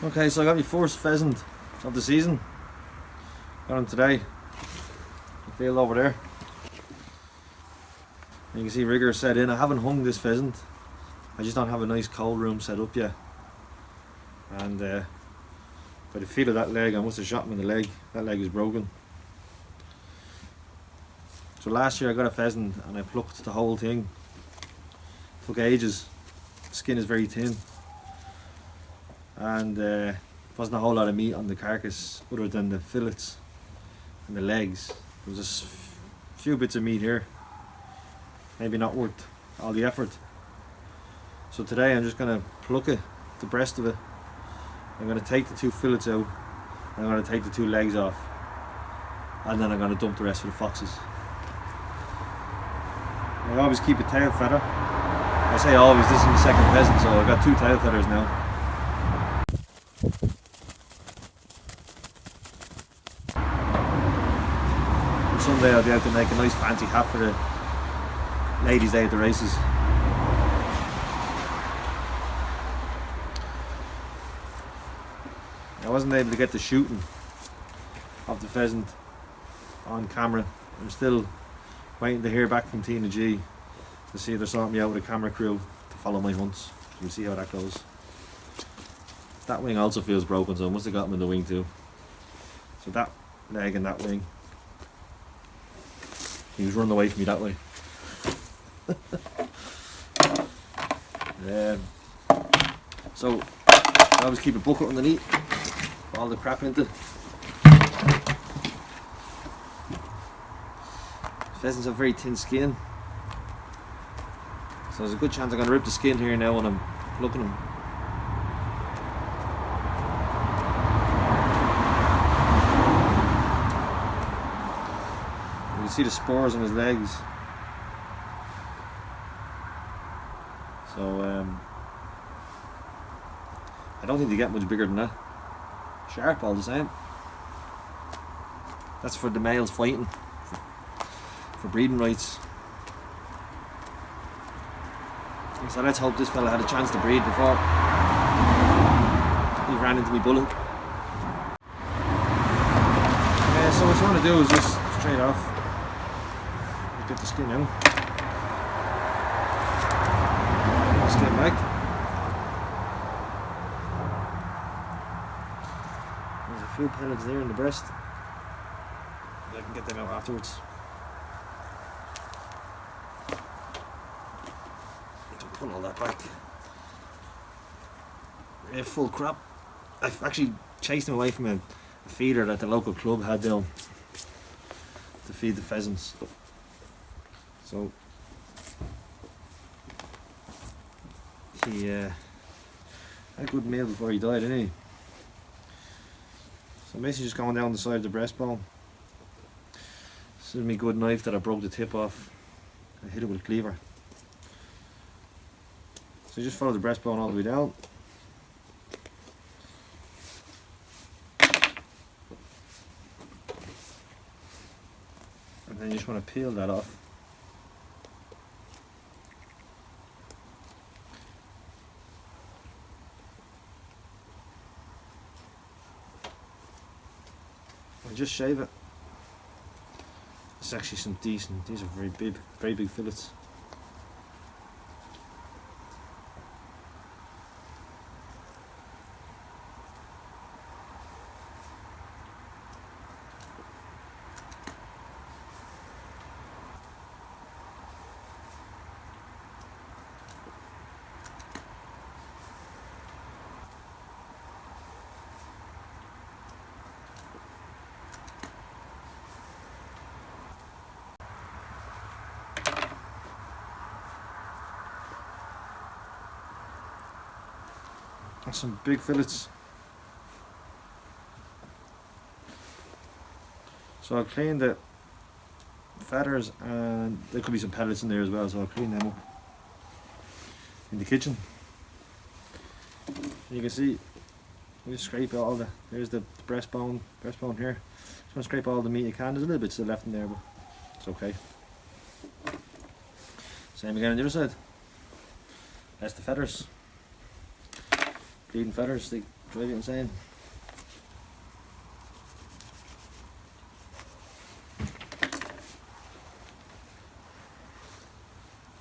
Okay, so I got my first pheasant of the season. Got him today. The field over there. And you can see rigger set in. I haven't hung this pheasant. I just don't have a nice cold room set up yet. And by the feel of that leg, I must have shot him in the leg. That leg is broken. So last year I got a pheasant and I plucked the whole thing. Took ages. The skin is very thin. And wasn't a whole lot of meat on the carcass other than the fillets and the legs. There was just a few bits of meat here. Maybe not worth all the effort. So today I'm just going to pluck it, the breast of it. I'm going to take the two fillets out. I'm going to take the two legs off. And then I'm going to dump the rest of the foxes. I always keep a tail feather. I say always, this is my second pheasant, so I've got two tail feathers now. And someday I'll be able to make a nice fancy hat for the ladies' day at the races. I wasn't able to get the shooting of the pheasant on camera. I'm still waiting to hear back from Tina G to see if they're sorting me out with a camera crew to follow my hunts. We'll see how that goes. That wing also feels broken, so I must have got him in the wing too. So that leg and that wing. He was running away from me that way. So I always keep a bucket underneath, put all the crap into. Pheasants have very thin skin, so there's a good chance I'm going to rip the skin here now when I'm plucking them. You can see the spurs on his legs. So I don't think they get much bigger than that. Sharp all the same. That's for the males fighting for breeding rights. So let's hope this fella had a chance to breed before he ran into me bullet. So what you want to do is just straight off, just get the skin out, skin back. There's a few pellets there in the breast. I can get them out afterwards. Pull all that back. Yeah, full crap. I've actually chased him away from a feeder that the local club had down to feed the pheasants. So he had a good meal before he died, didn't he? So I'm basically just going down the side of the breastbone. This is my good knife that I broke the tip off. I hit it with a cleaver. So just follow the breastbone all the way down. And then you just want to peel that off. And just shave it. It's actually some decent, these are very big fillets. That's some big fillets. So I'll clean the feathers, and there could be some pellets in there as well, so I'll clean them up in the kitchen. You can see, we just scrape all the, there's the breastbone here. Just want to scrape all the meat you can. There's a little bit still left in there, but it's okay. Same again on the other side. That's the feathers. Bleeding feathers, they drive you insane.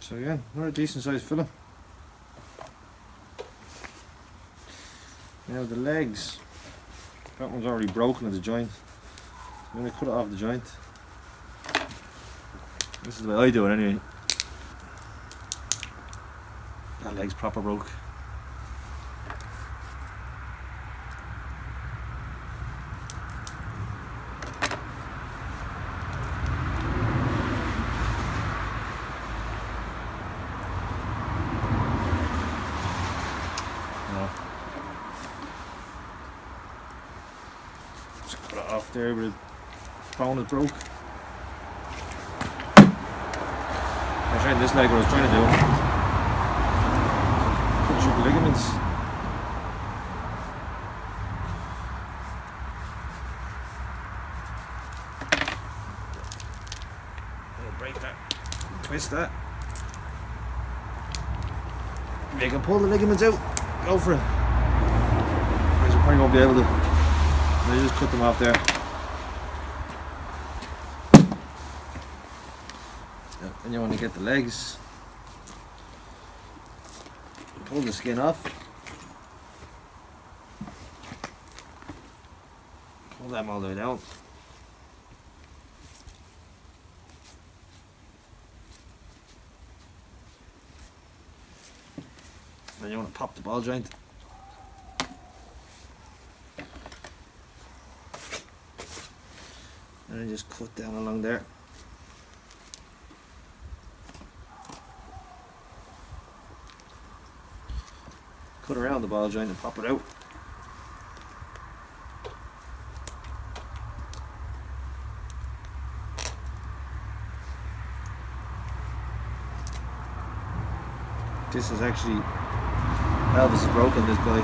So yeah, another decent sized fillet. Now the legs, that one's already broken at the joint. I'm going to cut it off the joint. This is the way I do it anyway. That leg's proper broke. Just cut it off there, but the bone is broke. I tried this leg, what I was trying to do. Cut through the ligaments. I'll break that, twist that. You can pull the ligaments out, go for it. Otherwise you probably won't be able to. I just cut them off there. Then you want to get the legs. Pull the skin off. Pull them all the way down. Then you want to pop the ball joint. And then just cut down along there. Cut around the ball joint and pop it out. This is actually, pelvis is broken, this guy.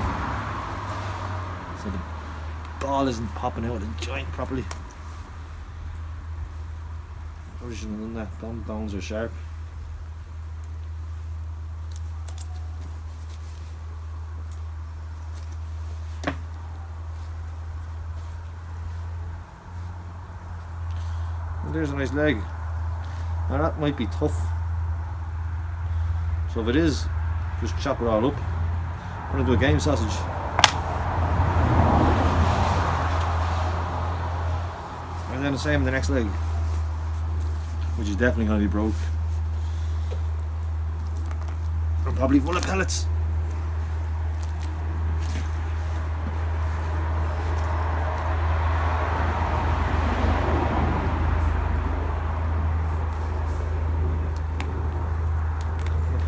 So the ball isn't popping out of the joint properly. Probably shouldn't have done that, them bones are sharp. And there's a nice leg. Now that might be tough. So if it is, just chop it all up. I'm going to do a game sausage. And then the same with the next leg, which is definitely going to be broke. And probably full of pellets.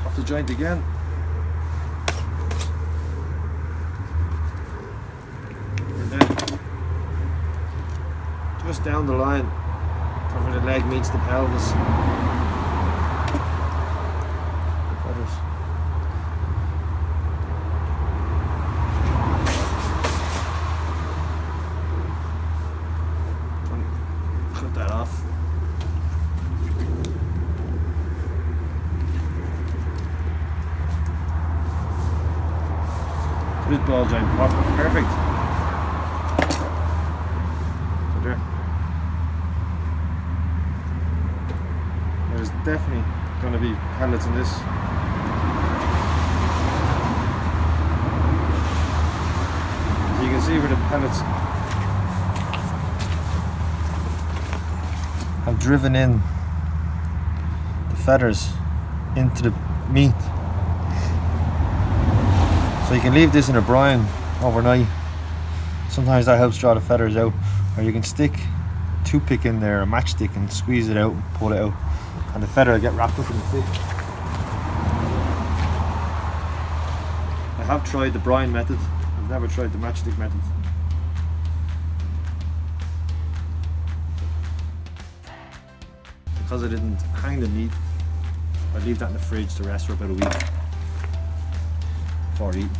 Pop the joint again. And then just down the line, where the leg meets the pelvis. The feathers. Cut that off. So this ball joint perfect. So there. There's definitely going to be pellets in this. So you can see where the pellets have driven in the feathers into the meat. So you can leave this in a brine overnight. Sometimes that helps draw the feathers out. Or you can stick a toothpick in there, a matchstick, and squeeze it out and pull it out. And the feather will get wrapped up in the stick. I have tried the brine method. I've never tried the matchstick method. Because I didn't hang the meat, I leave that in the fridge to rest for about a week before eating.